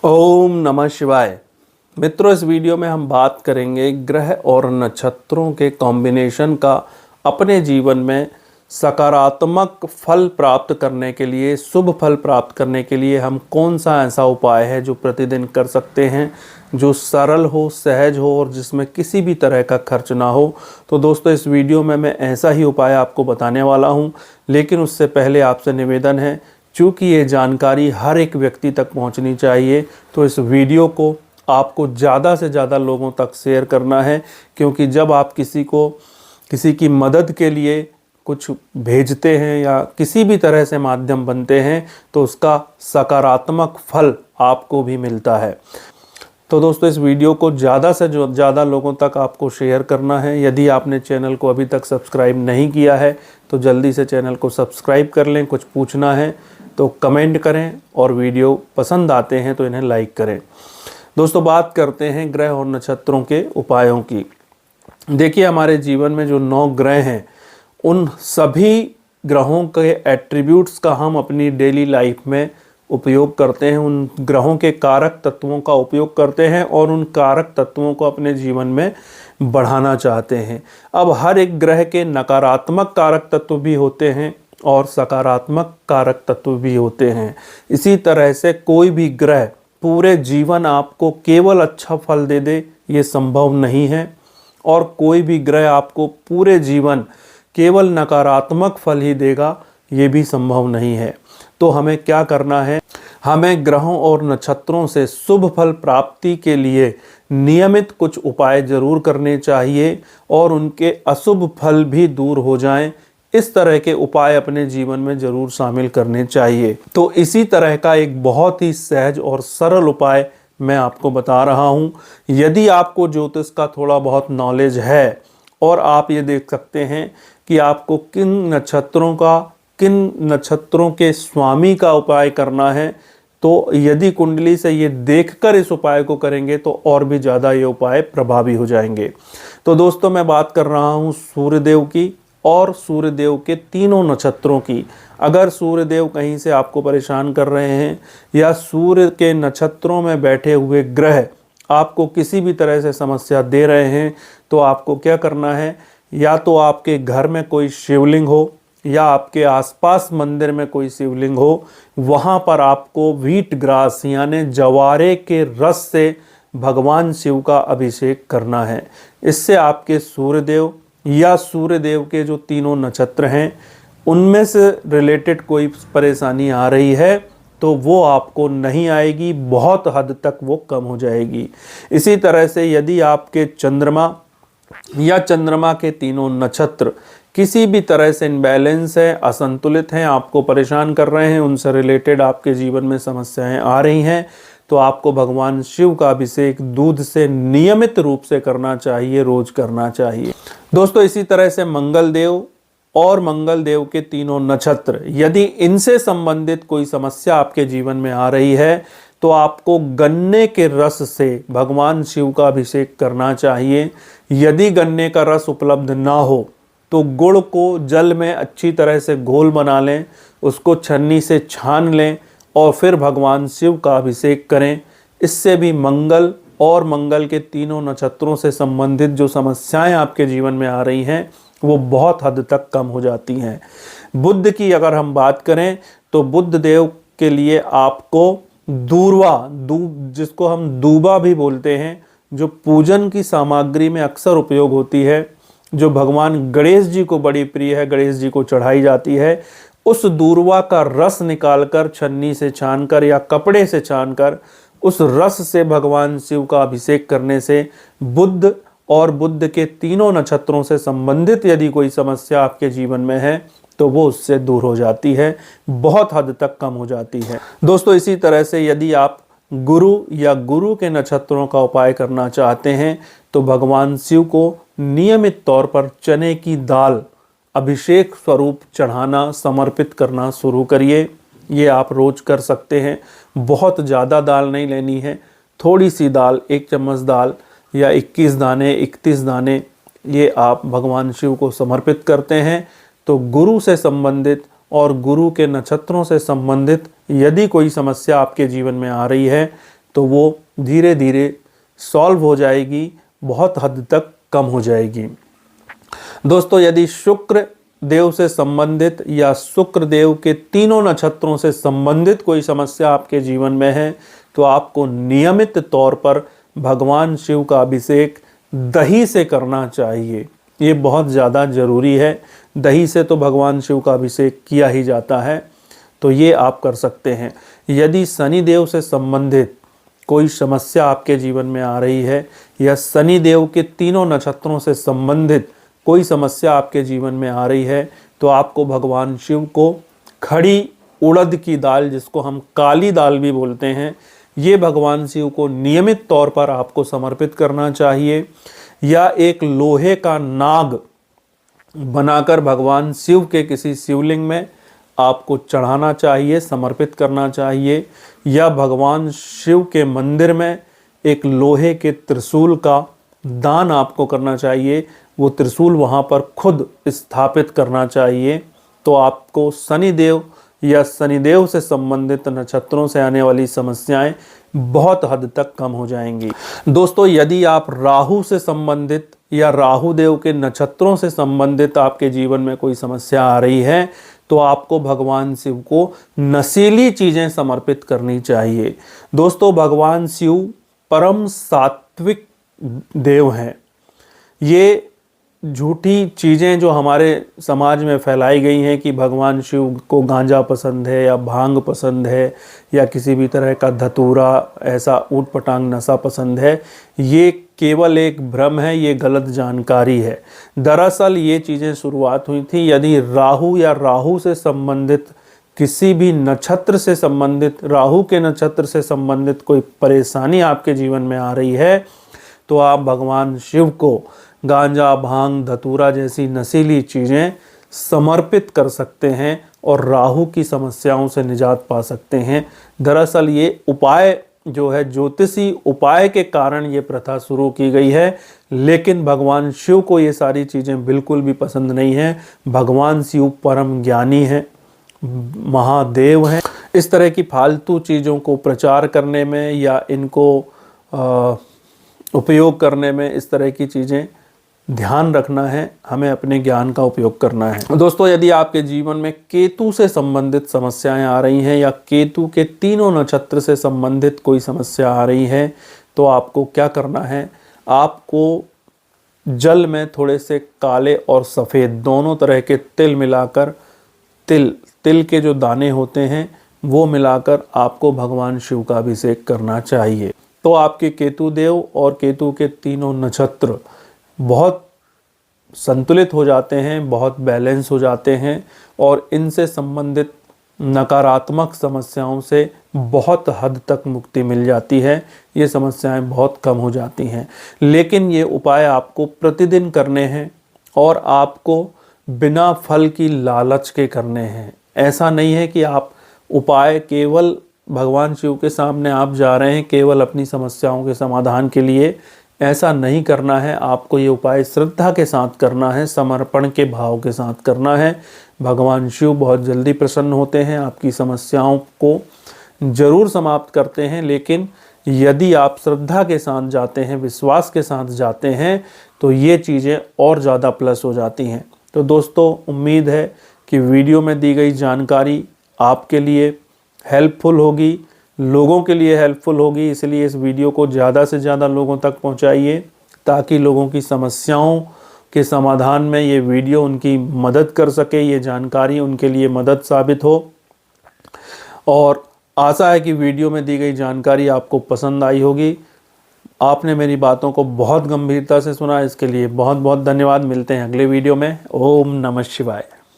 ओम नमः शिवाय। मित्रों, इस वीडियो में हम बात करेंगे ग्रह और नक्षत्रों के कॉम्बिनेशन का अपने जीवन में सकारात्मक फल प्राप्त करने के लिए, शुभ फल प्राप्त करने के लिए हम कौन सा ऐसा उपाय है जो प्रतिदिन कर सकते हैं, जो सरल हो, सहज हो और जिसमें किसी भी तरह का खर्च ना हो। तो दोस्तों, इस वीडियो में मैं ऐसा ही उपाय आपको बताने वाला हूं, लेकिन उससे पहले आपसे निवेदन है, चूँकि ये जानकारी हर एक व्यक्ति तक पहुंचनी चाहिए, तो इस वीडियो को आपको ज़्यादा से ज़्यादा लोगों तक शेयर करना है। क्योंकि जब आप किसी की मदद के लिए कुछ भेजते हैं या किसी भी तरह से माध्यम बनते हैं, तो उसका सकारात्मक फल आपको भी मिलता है। तो दोस्तों, इस वीडियो को ज़्यादा से ज़्यादा लोगों तक आपको शेयर करना है। यदि आपने चैनल को अभी तक सब्सक्राइब नहीं किया है तो जल्दी से चैनल को सब्सक्राइब कर लें। कुछ पूछना है तो कमेंट करें और वीडियो पसंद आते हैं तो इन्हें लाइक करें। दोस्तों, बात करते हैं ग्रह और नक्षत्रों के उपायों की। देखिए, हमारे जीवन में जो 9 ग्रह हैं, उन सभी ग्रहों के एट्रीब्यूट्स का हम अपनी डेली लाइफ में उपयोग करते हैं। उन ग्रहों के कारक तत्वों का उपयोग करते हैं और उन कारक तत्वों को अपने जीवन में बढ़ाना चाहते हैं। अब हर एक ग्रह के नकारात्मक कारक तत्व भी होते हैं और सकारात्मक कारक तत्व भी होते हैं। इसी तरह से कोई भी ग्रह पूरे जीवन आपको केवल अच्छा फल दे दे, ये संभव नहीं है। और कोई भी ग्रह आपको पूरे जीवन केवल नकारात्मक फल ही देगा, ये भी संभव नहीं है। तो हमें क्या करना है? हमें ग्रहों और नक्षत्रों से शुभ फल प्राप्ति के लिए नियमित कुछ उपाय जरूर करने चाहिए और उनके अशुभ फल भी दूर हो जाएं, इस तरह के उपाय अपने जीवन में जरूर शामिल करने चाहिए। तो इसी तरह का एक बहुत ही सहज और सरल उपाय मैं आपको बता रहा हूँ। यदि आपको ज्योतिष का थोड़ा बहुत नॉलेज है और आप ये देख सकते हैं कि आपको किन नक्षत्रों के स्वामी का उपाय करना है, तो यदि कुंडली से ये देखकर इस उपाय को करेंगे तो और भी ज़्यादा ये उपाय प्रभावी हो जाएंगे। तो दोस्तों, मैं बात कर रहा हूँ सूर्यदेव की और सूर्यदेव के तीनों नक्षत्रों की। अगर सूर्यदेव कहीं से आपको परेशान कर रहे हैं या सूर्य के नक्षत्रों में बैठे हुए ग्रह आपको किसी भी तरह से समस्या दे रहे हैं, तो आपको क्या करना है? या तो आपके घर में कोई शिवलिंग हो या आपके आसपास मंदिर में कोई शिवलिंग हो, वहाँ पर आपको व्हीट ग्रास यानी जवारे के रस से भगवान शिव का अभिषेक करना है। इससे आपके सूर्यदेव या सूर्यदेव के जो तीनों नक्षत्र हैं, उनमें से रिलेटेड कोई परेशानी आ रही है तो वो आपको नहीं आएगी, बहुत हद तक वो कम हो जाएगी। इसी तरह से यदि आपके चंद्रमा या चंद्रमा के तीनों नक्षत्र किसी भी तरह से इनबैलेंस है, असंतुलित हैं, आपको परेशान कर रहे हैं, उनसे रिलेटेड आपके जीवन में समस्याएं आ रही हैं, तो आपको भगवान शिव का अभिषेक दूध से नियमित रूप से करना चाहिए, रोज करना चाहिए। दोस्तों, इसी तरह से मंगल देव और मंगल देव के तीनों नक्षत्र, यदि इनसे संबंधित कोई समस्या आपके जीवन में आ रही है, तो आपको गन्ने के रस से भगवान शिव का अभिषेक करना चाहिए। यदि गन्ने का रस उपलब्ध ना हो तो गुड़ को जल में अच्छी तरह से घोल बना लें, उसको छन्नी से छान लें और फिर भगवान शिव का अभिषेक करें। इससे भी मंगल और मंगल के तीनों नक्षत्रों से संबंधित जो समस्याएं आपके जीवन में आ रही हैं, वो बहुत हद तक कम हो जाती हैं। बुध की अगर हम बात करें तो बुध देव के लिए आपको जिसको हम दूबा भी बोलते हैं, जो पूजन की सामग्री में अक्सर उपयोग होती है, जो भगवान गणेश जी को बड़ी प्रिय है, गणेश जी को चढ़ाई जाती है, उस दूर्वा का रस निकालकर छन्नी से छानकर या कपड़े से छानकर उस रस से भगवान शिव का अभिषेक करने से बुध और बुध के तीनों नक्षत्रों से संबंधित यदि कोई समस्या आपके जीवन में है तो वो उससे दूर हो जाती है, बहुत हद तक कम हो जाती है। दोस्तों, इसी तरह से यदि आप गुरु या गुरु के नक्षत्रों का उपाय करना चाहते हैं तो भगवान शिव को नियमित तौर पर चने की दाल अभिषेक स्वरूप चढ़ाना, समर्पित करना शुरू करिए। ये आप रोज कर सकते हैं। बहुत ज़्यादा दाल नहीं लेनी है, थोड़ी सी दाल, 1 चम्मच दाल या 21 दाने, 31 दाने, ये आप भगवान शिव को समर्पित करते हैं। तो गुरु से संबंधित और गुरु के नक्षत्रों से संबंधित यदि कोई समस्या आपके जीवन में आ रही है तो वो धीरे धीरे सॉल्व हो जाएगी, बहुत हद तक कम हो जाएगी। दोस्तों, यदि शुक्र देव से संबंधित या शुक्र देव के तीनों नक्षत्रों से संबंधित कोई समस्या आपके जीवन में है तो आपको नियमित तौर पर भगवान शिव का अभिषेक दही से करना चाहिए। ये बहुत ज़्यादा ज़रूरी है। दही से तो भगवान शिव का अभिषेक किया ही जाता है, तो ये आप कर सकते हैं। यदि शनि देव से संबंधित कोई समस्या आपके जीवन में आ रही है या शनि देव के तीनों नक्षत्रों से संबंधित कोई समस्या आपके जीवन में आ रही है तो आपको भगवान शिव को खड़ी उड़द की दाल, जिसको हम काली दाल भी बोलते हैं, ये भगवान शिव को नियमित तौर पर आपको समर्पित करना चाहिए। या एक लोहे का नाग बनाकर भगवान शिव के किसी शिवलिंग में आपको चढ़ाना चाहिए, समर्पित करना चाहिए। या भगवान शिव के मंदिर में एक लोहे के त्रिशूल का दान आपको करना चाहिए, वो त्रिशूल वहाँ पर खुद स्थापित करना चाहिए। तो आपको शनिदेव या शनिदेव से संबंधित नक्षत्रों से आने वाली समस्याएं बहुत हद तक कम हो जाएंगी। दोस्तों, यदि आप राहु से संबंधित या राहु देव के नक्षत्रों से संबंधित आपके जीवन में कोई समस्या आ रही है तो आपको भगवान शिव को नशीली चीज़ें समर्पित करनी चाहिए। दोस्तों, भगवान शिव परम सात्विक देव हैं। ये झूठी चीज़ें जो हमारे समाज में फैलाई गई हैं कि भगवान शिव को गांजा पसंद है या भांग पसंद है या किसी भी तरह का धतूरा, ऐसा ऊट पटांग नशा पसंद है, ये केवल एक भ्रम है, ये गलत जानकारी है। दरअसल ये चीज़ें शुरुआत हुई थी यदि राहु या राहु से संबंधित किसी भी नक्षत्र से संबंधित, राहु के नक्षत्र से संबंधित कोई परेशानी आपके जीवन में आ रही है तो आप भगवान शिव को गांजा, भांग, धतूरा जैसी नशीली चीज़ें समर्पित कर सकते हैं और राहु की समस्याओं से निजात पा सकते हैं। दरअसल ये उपाय जो है ज्योतिषी उपाय के कारण ये प्रथा शुरू की गई है, लेकिन भगवान शिव को ये सारी चीज़ें बिल्कुल भी पसंद नहीं है। भगवान शिव परम ज्ञानी हैं, महादेव हैं। इस तरह की फालतू चीज़ों को प्रचार करने में या इनको उपयोग करने में, इस तरह की चीज़ें ध्यान रखना है, हमें अपने ज्ञान का उपयोग करना है। दोस्तों, यदि आपके जीवन में केतु से संबंधित समस्याएं आ रही हैं या केतु के तीनों नक्षत्र से संबंधित कोई समस्या आ रही है तो आपको क्या करना है, आपको जल में थोड़े से काले और सफ़ेद दोनों तरह के तिल मिलाकर, तिल के जो दाने होते हैं वो मिलाकर आपको भगवान शिव का अभिषेक करना चाहिए। तो आपके केतु देव और केतु के तीनों नक्षत्र बहुत संतुलित हो जाते हैं, बहुत बैलेंस हो जाते हैं और इनसे संबंधित नकारात्मक समस्याओं से बहुत हद तक मुक्ति मिल जाती है। ये समस्याएं बहुत कम हो जाती हैं। लेकिन ये उपाय आपको प्रतिदिन करने हैं और आपको बिना फल की लालच के करने हैं। ऐसा नहीं है कि आप उपाय केवल भगवान शिव के सामने आप जा रहे हैं केवल अपनी समस्याओं के समाधान के लिए, ऐसा नहीं करना है। आपको ये उपाय श्रद्धा के साथ करना है, समर्पण के भाव के साथ करना है। भगवान शिव बहुत जल्दी प्रसन्न होते हैं, आपकी समस्याओं को जरूर समाप्त करते हैं, लेकिन यदि आप श्रद्धा के साथ जाते हैं, विश्वास के साथ जाते हैं तो ये चीज़ें और ज़्यादा प्लस हो जाती हैं। तो दोस्तों, उम्मीद है कि वीडियो में दी गई जानकारी आपके लिए हेल्पफुल होगी, लोगों के लिए हेल्पफुल होगी। इसलिए इस वीडियो को ज़्यादा से ज़्यादा लोगों तक पहुंचाइए ताकि लोगों की समस्याओं के समाधान में ये वीडियो उनकी मदद कर सके, ये जानकारी उनके लिए मदद साबित हो। और आशा है कि वीडियो में दी गई जानकारी आपको पसंद आई होगी। आपने मेरी बातों को बहुत गंभीरता से सुना, इसके लिए बहुत बहुत धन्यवाद। मिलते हैं अगले वीडियो में। ओम नमः शिवाय।